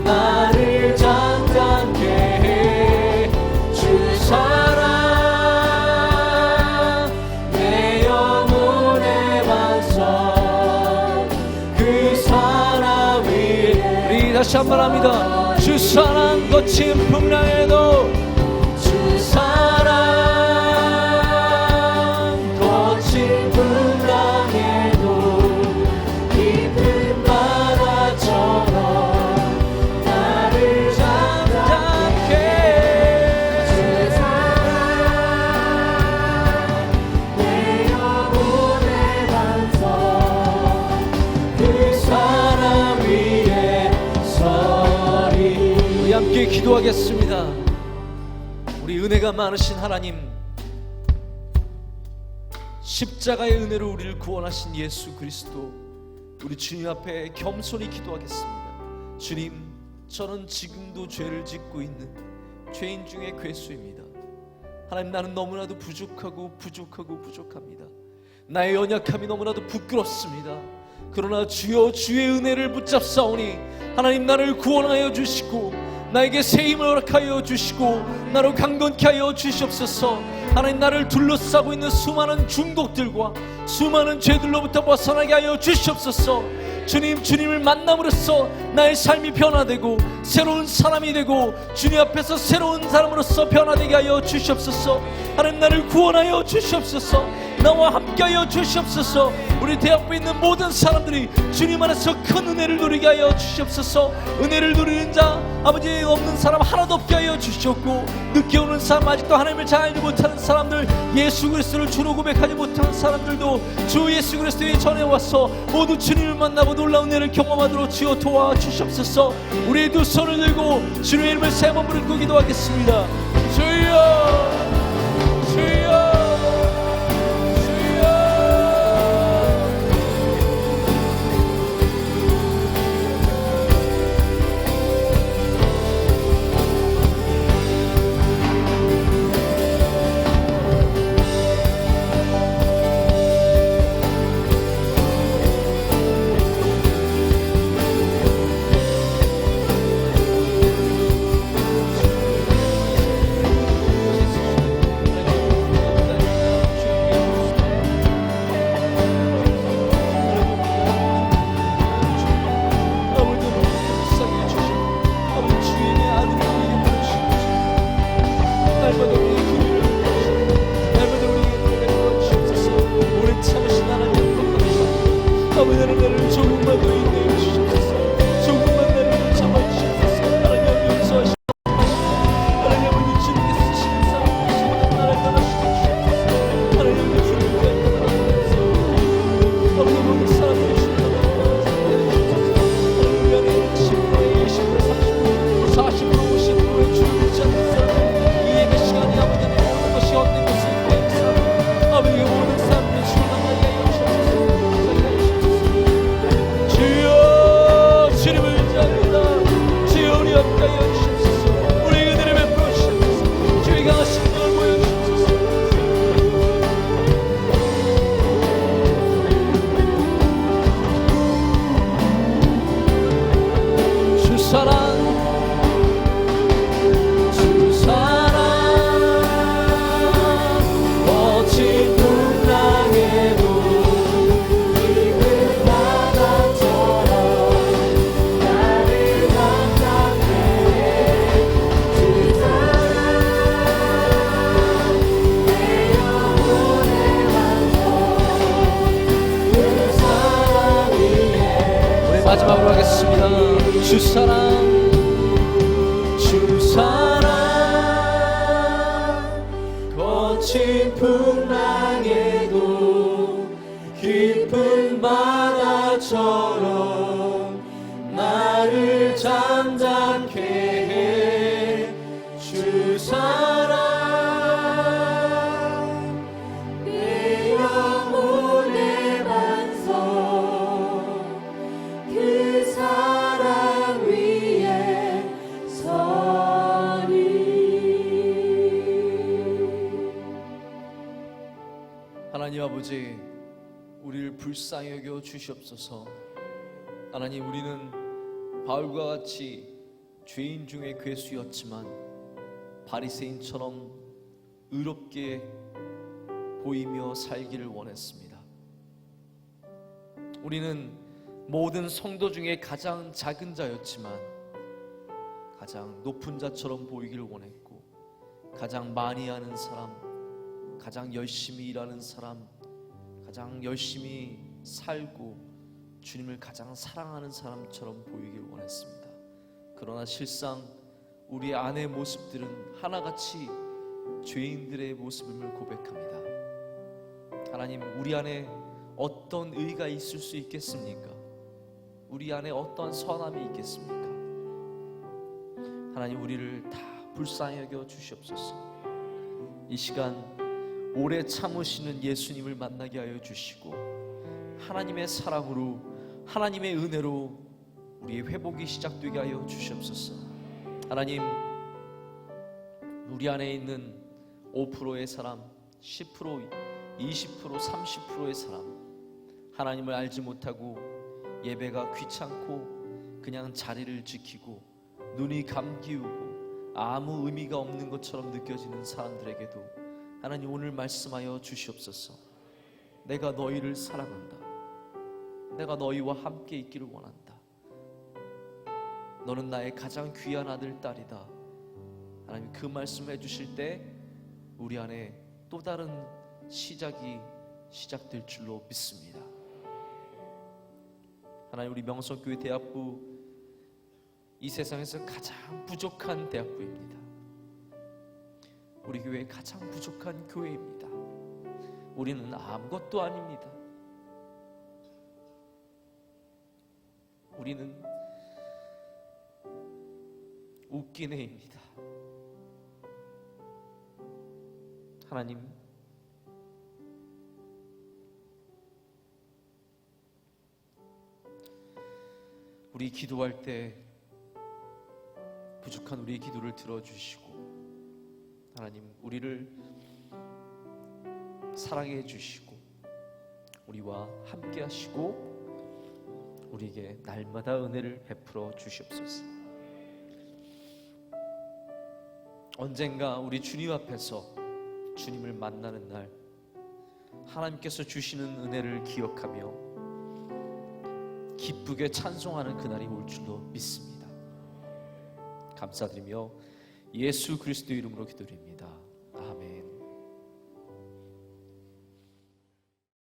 나를 잠잠케 해. 주 사랑 내 영혼의 반석 그 사랑 위에. 우리 다시 한번 합니다. 주 사랑 거친 풍랑에도 주 사랑 거친 풍랑에도 깊은 바다처럼 나를 잠잠케 해. 주 사랑 내 영혼의 반석 그 사랑 위에 서리. 우리 함께 기도하겠습니다. 우리 은혜가 많으신 하나님, 십자가의 은혜로 우리를 구원하신 예수 그리스도, 우리 주님 앞에 겸손히 기도하겠습니다. 주님, 저는 지금도 죄를 짓고 있는 죄인 중에 괴수입니다. 하나님, 나는 너무나도 부족합니다. 나의 연약함이 너무나도 부끄럽습니다. 그러나 주여, 주의 은혜를 붙잡사오니 하나님, 나를 구원하여 주시고 나에게 새 힘을 허락하여 주시고 나로 강건케 하여 주시옵소서. 하나님, 나를 둘러싸고 있는 수많은 중독들과 수많은 죄들로부터 벗어나게 하여 주시옵소서. 주님, 주님을 만남으로써 나의 삶이 변화되고 새로운 사람이 되고 주님 앞에서 새로운 사람으로서 변화되게 하여 주시옵소서. 하나님, 나를 구원하여 주시옵소서. 나와 함께하여 주시옵소서. 우리 대학부에 있는 모든 사람들이 주님 안에서 큰 은혜를 누리게 하여 주시옵소서. 은혜를 누리는 자 아버지 없는 사람 하나도 없게 하여 주시옵고, 늦게 오는 사람, 아직도 하나님을 잘 알지 못하는 사람들, 예수 그리스도를 주로 고백하지 못하는 사람들도 주 예수 그리스도의 전에 와서 모두 주님을 만나고 놀라운 은혜를 경험하도록 주여 도와주시옵소서. 우리의 두 손을 들고 주님의 이름을 세 번 부르고 기도하겠습니다. 주여, 주여, 거친 풍랑에도 깊은 바다처럼 나를 잠잠케 해 주 사랑 내 영혼의 반석 그 사랑 위에 서리. 하나님 아버지, 우리를 불쌍히 여겨 주시옵소서. 하나님, 우리는 바울과 같이 죄인 중에 괴수였지만 바리새인처럼 의롭게 보이며 살기를 원했습니다. 우리는 모든 성도 중에 가장 작은 자였지만 가장 높은 자처럼 보이기를 원했고, 가장 많이 하는 사람, 가장 열심히 일하는 사람, 가장 열심히 살고 주님을 가장 사랑하는 사람처럼 보이기를 원했습니다. 그러나 실상 우리 안의 모습들은 하나같이 죄인들의 모습임을 고백합니다. 하나님, 우리 안에 어떤 의가 있을 수 있겠습니까? 우리 안에 어떤 선함이 있겠습니까? 하나님, 우리를 다 불쌍히 여겨 주시옵소서. 이 시간 오래 참으시는 예수님을 만나게 하여 주시고, 하나님의 사랑으로, 하나님의 은혜로 우리의 회복이 시작되게 하여 주시옵소서. 하나님, 우리 안에 있는 5%의 사람, 10%, 20%, 30%의 사람, 하나님을 알지 못하고 예배가 귀찮고 그냥 자리를 지키고 눈이 감기우고 아무 의미가 없는 것처럼 느껴지는 사람들에게도 하나님, 오늘 말씀하여 주시옵소서. 내가 너희를 사랑한다. 내가 너희와 함께 있기를 원한다. 너는 나의 가장 귀한 아들, 딸이다. 하나님, 그 말씀을 해주실 때 우리 안에 또 다른 시작이 시작될 줄로 믿습니다. 하나님, 우리 명성교회 대학부, 이 세상에서 가장 부족한 대학부입니다. 우리 교회의 가장 부족한 교회입니다. 우리는 아무것도 아닙니다. 우리는 웃긴 애입니다. 하나님, 우리 기도할 때 부족한 우리의 기도를 들어주시고, 하나님, 우리를 사랑해 주시고 우리와 함께 하시고 우리에게 날마다 은혜를 베풀어 주시옵소서. 언젠가 우리 주님 앞에서 주님을 만나는 날, 하나님께서 주시는 은혜를 기억하며 기쁘게 찬송하는 그날이 올 줄로 믿습니다. 감사드리며 예수 그리스도 이름으로 기도드립니다.